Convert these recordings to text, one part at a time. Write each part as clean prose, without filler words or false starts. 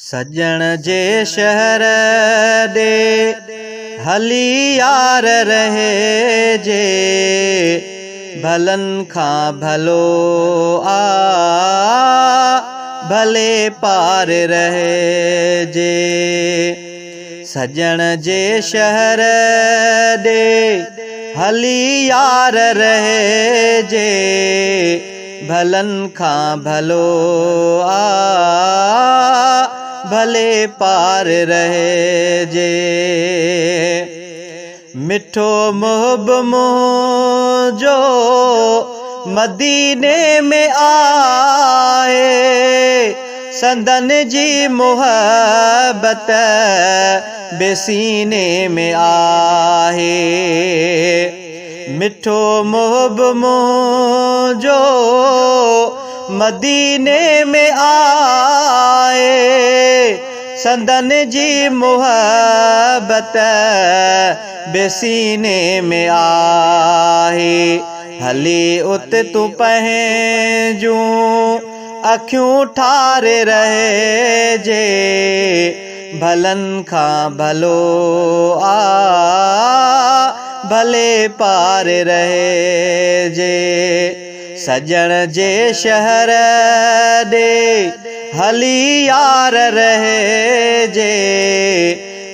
सजण जे शहर ॾे हली यार रहे जे, भलनि खां भलो आ भले पार रहे जे। सजण जे शहर ॾे हली यार रहे जे, भलनि खां भलो आ भले पार रहे जे। मिठो मुहब मुंहिंजो मदीने में आहे, संदन जी मुहब्बत बेसीने में आहे। मिठो मुहब मुंहिंजो मदीने में आए, संदन जी मुहब्बत बेसीने में आहे। हली उत तूं पंहिंजूं अखियूं ठारे रहे जे, भलनि खां भलो आ भले पार रहे जे। सजण जे शहर ॾे हली यार रहे जे,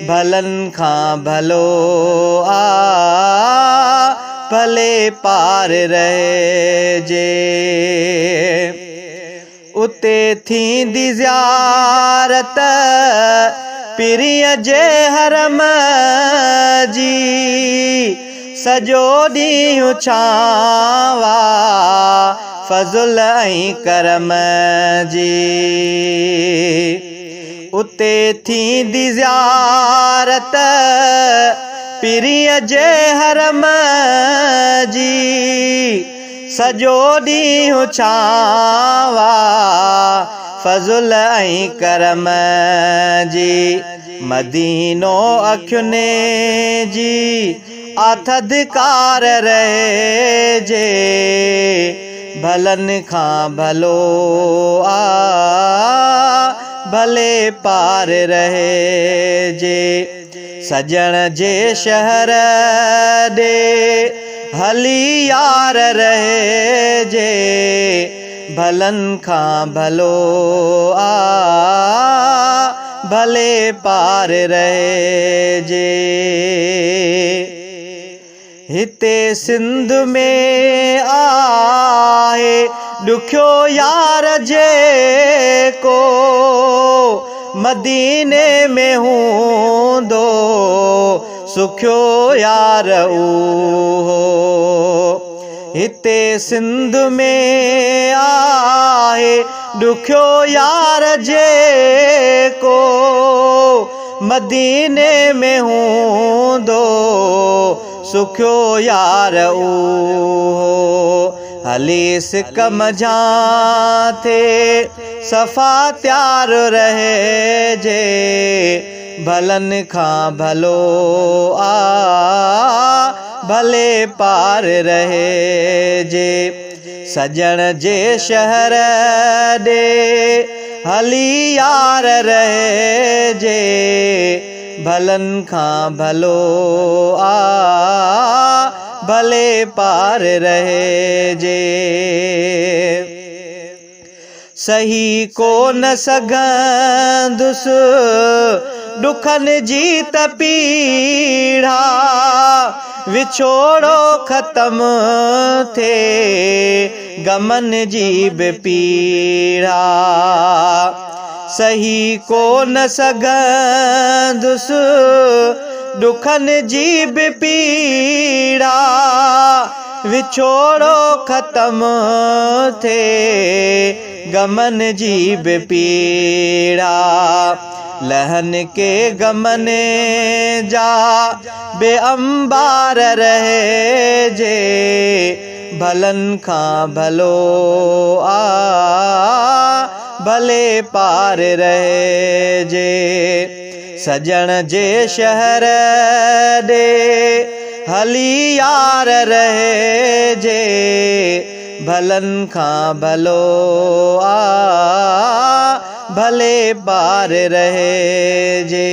भलनि खां भलो आ भले पार रहे जे। उते थींदी ज़ियारत पीरीअ जे हरम जी, सॼो ॾींहुं छांवा फज़ुल ऐं करम जी। उते थींदी ज़ियारत पीरीअ जे हरम जी, सॼो ॾींहुं छांवा फज़ुल ऐं करम जी। मदीनो अखियुनि जी आथदकार रहे जे, भलनि खां भलो आ भले पार रहे जे। सजण जे शहर ॾे हली यार रहे जे, भलनि खां भलो आ भले पार रहे जे। हिते सिंध में आहे ॾुखियो यार जेको, मदीने में हूंदो सुखियो यार उहो। हिते सिंध में आहे ॾुखियो यार जेको, मदीने में हूंदो सुखियो यार उहो। हली सिक मझां थे सफ़ा त्यार रहे जे, भलनि खां भलो आ भले पार रहे जे। सजण जे शहर ॾे हली यार रहे जे, भलनि खां भलो आ भले पार रहे जे। सही कोन सघंदुसि ॾुखनि जी तपीड़ा, विछोड़ो ख़त्म थे गमनि जी बि पीड़ा। सही कोन सघंदुसि ॾुखनि जी बि पीड़ा, विछोड़ो ख़त्म थे गमनि जी बि पीड़ा। लहन के गमने जा बेअंबार रहे जे, भलनि खां भलो आ भले पार रहे जे। सजण जे शहर ॾे हली यार रहे जे, भलनि खां भलो आ भले पार रहे जे।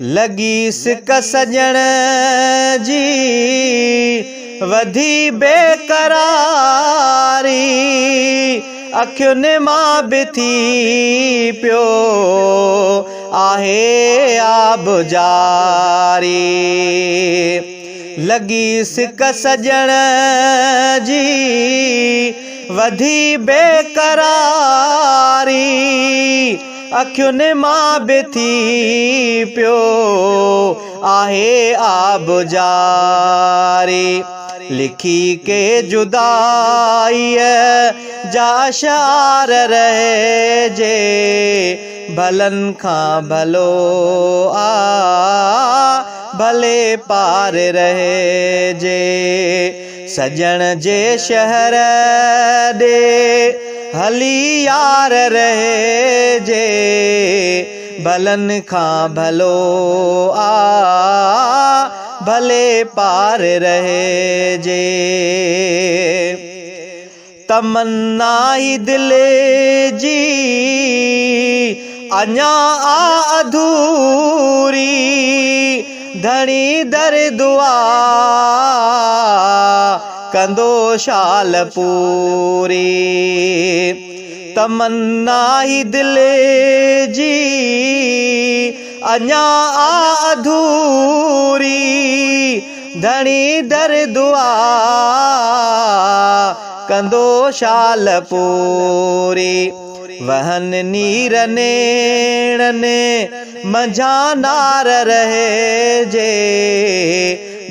लगी सिक सजण जी वधी बेकरारी, अखियुनि मां बि थी पियो आहे आब जारी। लगी सिक सजण जी वधी बेकरारी, अखियुनि मां बि थी पियो आहे आब जारी। लिखी के जुदाईअ जा अशार रहे जे, भलनि खां भलो आ भले पार रहे जे। सजण जे शहर ॾे हली यार रहे जे, भलनि खां भलो आ भले पार रहे जे। तमन्ना ही दिल जी अञा आ अधूरी, धणी दर दुआ कंदो शाल पूरी। तमन्ना ही दिल जी अञा आ अधूरी, धणी दर दुआ कंदो शाल पूरी। वहन नीर नेणने मंझा नार रहे जे,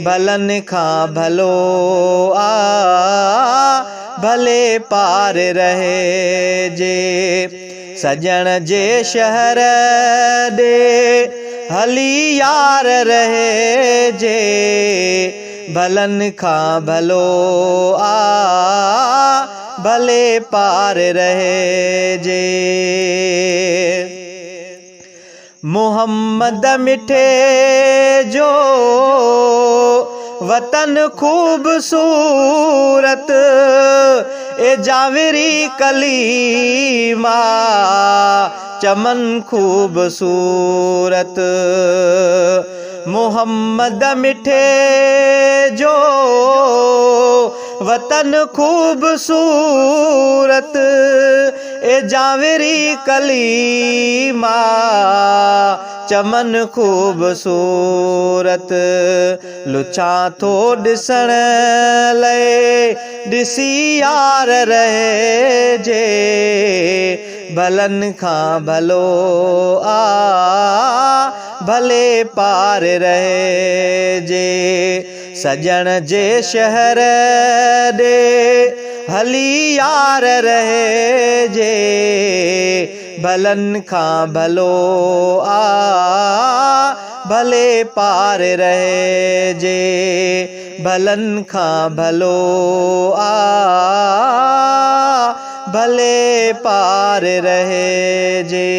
भलनि खां भलो आ भले पार रहे जे। सजण जे शहर ॾे हली यार रहे जे, भलनि खां भलो आ भले पार रहे जे। मोहम्मद मिठे जो वतन खूबसूरत, ए जाविरी कलीमा चमन खूबसूरत। मोहम्मद मिठे जो वतन खूबसूरत, ए जाविरी कलीमा चमन खूबसूरत। लुचा थो ॾिसण लाइ ॾिसी यार रहे जे, भलनि खां भलो आ भले पार रहे जे। सजण जे शहर ॾे हली यार रहे जे, भलनि खां भलो आ भले पार रहे जे। भलनि खां भलो आ भले पार रहे जे।